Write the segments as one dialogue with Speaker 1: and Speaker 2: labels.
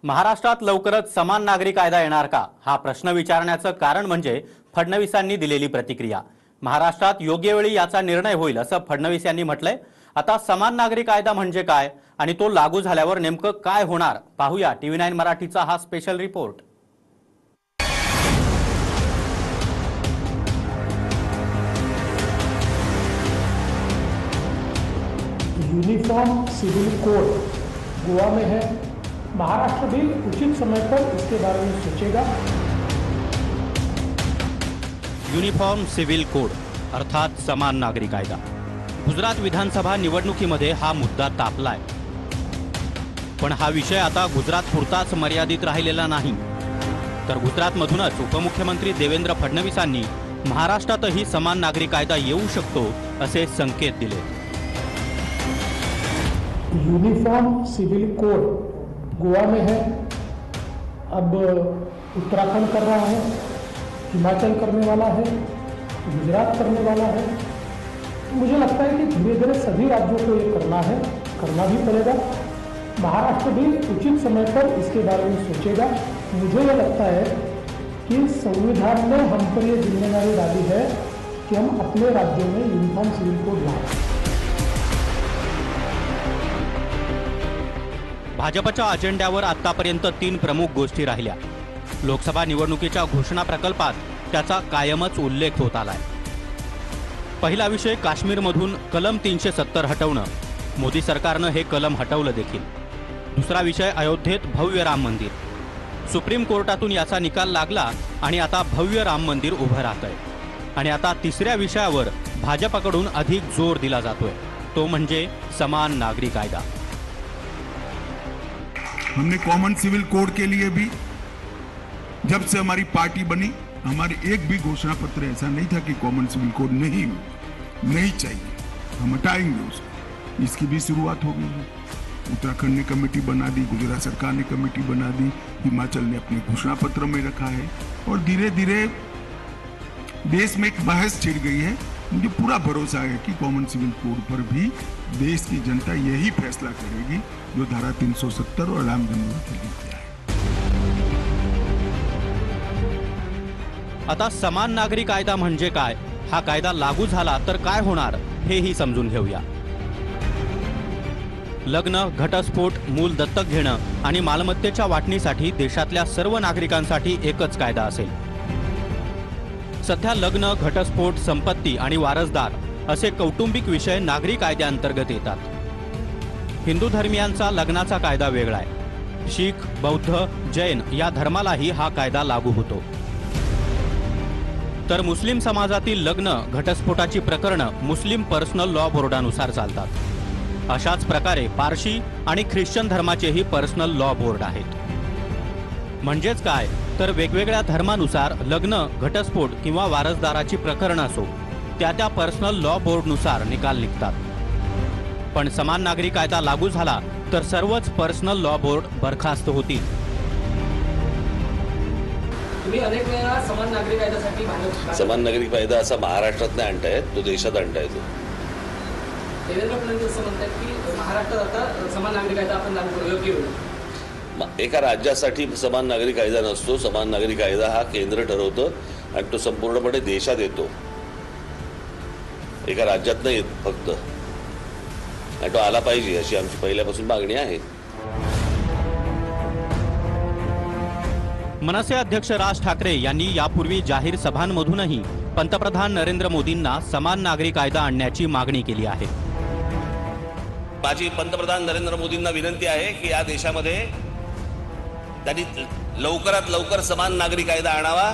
Speaker 1: महाराष्ट्रात लवकरच समान नागरी कायदा येणार का हा प्रश्न विचारण्याचं कारण म्हणजे फडणवीसांनी दिलेली प्रतिक्रिया। महाराष्ट्रात योग्य वेळी याचा निर्णय होईल असं फडणवीस यांनी म्हटलंय। आता समान नागरी कायदा म्हणजे काय आणि तो लागू झाल्यावर नेमकं काय होणार पाहूया TV9 मराठीचा हा special report.
Speaker 2: Uniform civil code Goa में है। महाराष्ट्र भी उचित समय पर इसके बारे में सोचेगा।
Speaker 1: यूनिफॉर्म सिव्हिल कोड अर्थात समान नागरी कायदा। गुजरात विधानसभा निवडणुकीमध्ये हा मुद्दा तापलाय, पण हा विषय आता गुजरात पुरताच मर्यादित राहिलेला नाही, तर गुजरातमधूनच उपमुख्यमंत्री देवेंद्र फडणवीसांनी महाराष्ट्रातही समान नागरी कायदा येऊ शकतो असे संकेत दिले।
Speaker 2: यूनिफॉर्म सिविल कोड गोवा में है, अब उत्तराखंड कर रहा है, हिमाचल करने वाला है, गुजरात करने वाला है। तो मुझे लगता है कि धीरे धीरे सभी राज्यों को ये करना है, करना भी पड़ेगा। महाराष्ट्र भी उचित समय पर इसके बारे में सोचेगा। मुझे ये लगता है कि संविधान ने हम पर ये जिम्मेदारी डाली है कि हम अपने राज्यों में यूनिफॉर्म सिविल कोड लाएं।
Speaker 1: भाजपच्या अजेंड्यावर आतापर्यंत 3 प्रमुख गोष्टी राहिल्या। लोकसभा निवडणुकीच्या घोषणा प्रकल्पात त्याचा कायमच उल्लेख होत आलाय। पहिला विषय काश्मीरमधून कलम 370 हटवणं, मोदी सरकारनं हे कलम हटवलं देखील। दुसरा विषय अयोध्येत भव्य राम मंदिर, सुप्रीम कोर्टातून याचा निकाल लागला आणि आता भव्य राम मंदिर उभं राहतंय। आणि आता तिसऱ्या विषयावर भाजपकडून अधिक जोर दिला जातोय, तो म्हणजे समान नागरी कायदा।
Speaker 3: हमने कॉमन सिविल कोड के लिए भी जब से हमारी पार्टी बनी, हमारे एक भी घोषणा पत्र ऐसा नहीं था कि कॉमन सिविल कोड नहीं चाहिए, हम हटाएंगे उसको। इसकी भी शुरुआत हो गई है। उत्तराखंड ने कमेटी बना दी, गुजरात सरकार ने कमेटी बना दी, हिमाचल ने अपने घोषणा पत्र में रखा है और धीरे धीरे देश में एक बहस छिड़ गई है। मुझे पूरा भरोसा है कि कॉमन सिविल कोड पर भी देश की जनता यही फैसला करेगी जो धारा 370 और राम जन्मभूमि के लिए किया है।
Speaker 1: आता समान नागरी कायदा म्हणजे काय, हा कायदा लागू झाला तर काय होणार हेही समजून घेऊया। लग्न, घटस्फोट, मूल दत्तक घेणं आणि मालमत्तेच्या वाटणीसाठी देशातल्या सर्व नागरिकांसाठी एकच कायदा असेल। सध्या लग्न, घटस्फोट, संपत्ती आणि वारसदार असे कौटुंबिक विषय नागरी कायद्याअंतर्गत येतात। हिंदू धर्मियांचा लग्नाचा कायदा वेगळा आहे। शीख, बौद्ध, जैन या धर्मालाही हा कायदा लागू होतो। तर मुस्लिम समाजातील लग्न, घटस्फोटाची प्रकरणं मुस्लिम पर्सनल लॉ बोर्डानुसार चालतात। अशाच प्रकारे पारशी आणि ख्रिश्चन धर्माचेही पर्सनल लॉ बोर्ड आहेत। म्हणजेच काय तर वेगवेगळ्या धर्मानुसार लग्न, घटस्फोट किंवा वारसदाराची प्रकरणं असो त्या पर्सनल लॉ बोर्डनुसार निकाल निघतात। पण समान नागरी कायदा लागू झाला तर सर्वच पर्सनल लॉ बोर्ड बरखास्त होतील।
Speaker 4: तुम्ही अनेक वेळा समान नागरी कायद्यासाठी
Speaker 5: समान नागरी कायदा असा महाराष्ट्रात नाही आणतायत, तो देशात आणतायत।
Speaker 4: देवेंद्र फडणवीस असं म्हणतात की महाराष्ट्रात आता समान नागरी कायदा आपण लागू करू योग्य होईल।
Speaker 5: एका राज्यासाठी समान नागरी कायदा नसतो। समान नागरी कायदा हा केंद्र ठरवतं आणि तो संपूर्णपणे देशात येतो, एका राज्यात नाही येत फक्त। तो आला पाहिजे अशी आमची पहिल्यापासून मागणी आहे।
Speaker 1: मनसे अध्यक्ष राज ठाकरे यांनी यापूर्वी जाहीर सभांमधूनही पंतप्रधान नरेंद्र मोदींना समान नागरी कायदा आणण्याची मागणी केली आहे।
Speaker 5: माझी पंतप्रधान नरेंद्र मोदींना विनंती आहे की या देशामध्ये त्यांनी लवकरात लवकर समान नागरी कायदा आणावा।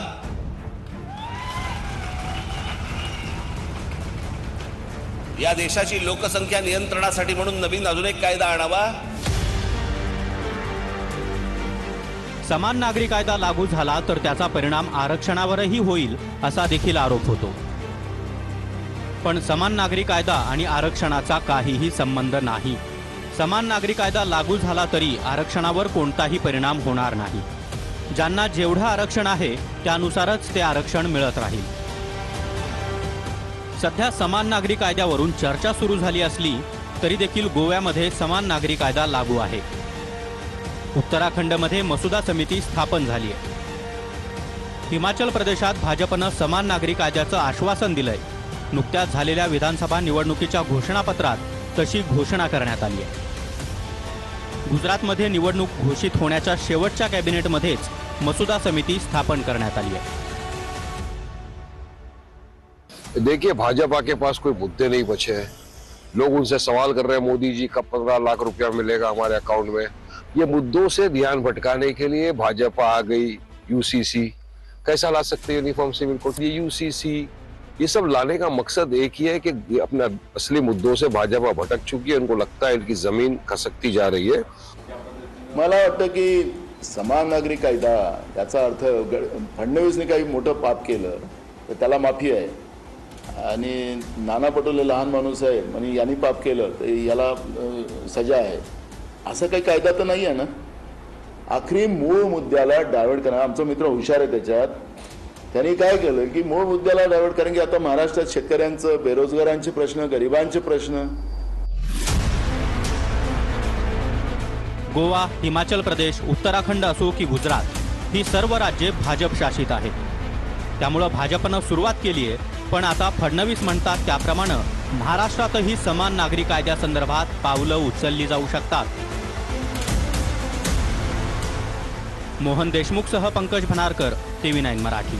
Speaker 5: या देशाची लोकसंख्या नियंत्रणासाठी म्हणून नवीन अजून एक कायदा आणावा।
Speaker 1: समान नागरी कायदा लागू झाला तर त्याचा परिणाम आरक्षणावरही होईल असा देखील आरोप होतो। पण समान नागरी कायदा आणि आरक्षणाचा काहीही संबंध नाही। समान नागरी कायदा लागू झाला तरी आरक्षणावर कोणताही परिणाम होणार नाही। ज्यांना जेवढं आरक्षण आहे त्यानुसारच ते आरक्षण मिळत राहील। सध्या समान नागरी कायद्यावरून चर्चा सुरू झाली असली तरी देखील गोव्यामध्ये समान नागरी कायदा लागू आहे। उत्तराखंडमध्ये मसुदा समिती स्थापन झाली आहे. हिमाचल प्रदेशात भाजपनं समान नागरी कायद्याचं आश्वासन दिलंय. नुकत्याच झालेल्या विधानसभा निवडणुकीच्या घोषणापत्रात तशी घोषणा करण्यात आली आहे. गुजरातमध्ये निवडणूक घोषित होण्याच्या शेवटच्या कॅबिनेटमध्येच मसुदा समिती स्थापन करण्यात आली आहे.
Speaker 6: देखिए, भाजपा के पास कोई मुद्दे नहीं बचे हैं. लोग उनसे सवाल कर रहे हैं मोदी जी कब 15 लाख रुपया मिलेगा हमारे अकाउंट में. ये मुद्दों से ध्यान भटकाने के लिए भाजपा आ गई. यूसीसी कैसा ला सकते हैं यूनिफॉर्म सिविल कोड. ये यूसीसी ये सब लाने का मकसद एक ही है कि अपना असली मुद्दों से भाजपा भटक चुकी है. उनको लगता है इनकी जमीन खसकती जा रही है.
Speaker 7: मला वाटतं की समान नागरी कायदा याचा अर्थ फडणवीसने काही मोठं पाप केलं तर त्याला माफी आहे आणि नाना पटोले लहान माणूस आहे आणि यांनी पाप केलं तर याला सजा आहे असं काही कायदा तर नाही आहे ना. आखरी मूळ मुद्द्याला डायव्हर्ट करणार. आमचा मित्र हुशार आहे त्याच्यात. त्यांनी काय केलं की मूळ मुद्द्याला डायव्हर्ट कारण की आता महाराष्ट्रात शेतकऱ्यांचं, बेरोजगारांचे प्रश्न, गरिबांचे प्रश्न.
Speaker 1: गोवा, हिमाचल प्रदेश, उत्तराखंड असो की गुजरात ही सर्व राज्ये भाजप शासित आहेत. त्यामुळं भाजपनं सुरुवात केली आहे. पण आता फडणवीस म्हणतात त्याप्रमाणे महाराष्ट्रातही समान नागरी कायद्यासंदर्भात पावलं उचलली जाऊ शकतात. मोहन देशमुखसह पंकज भनारकर, TV9 मराठी.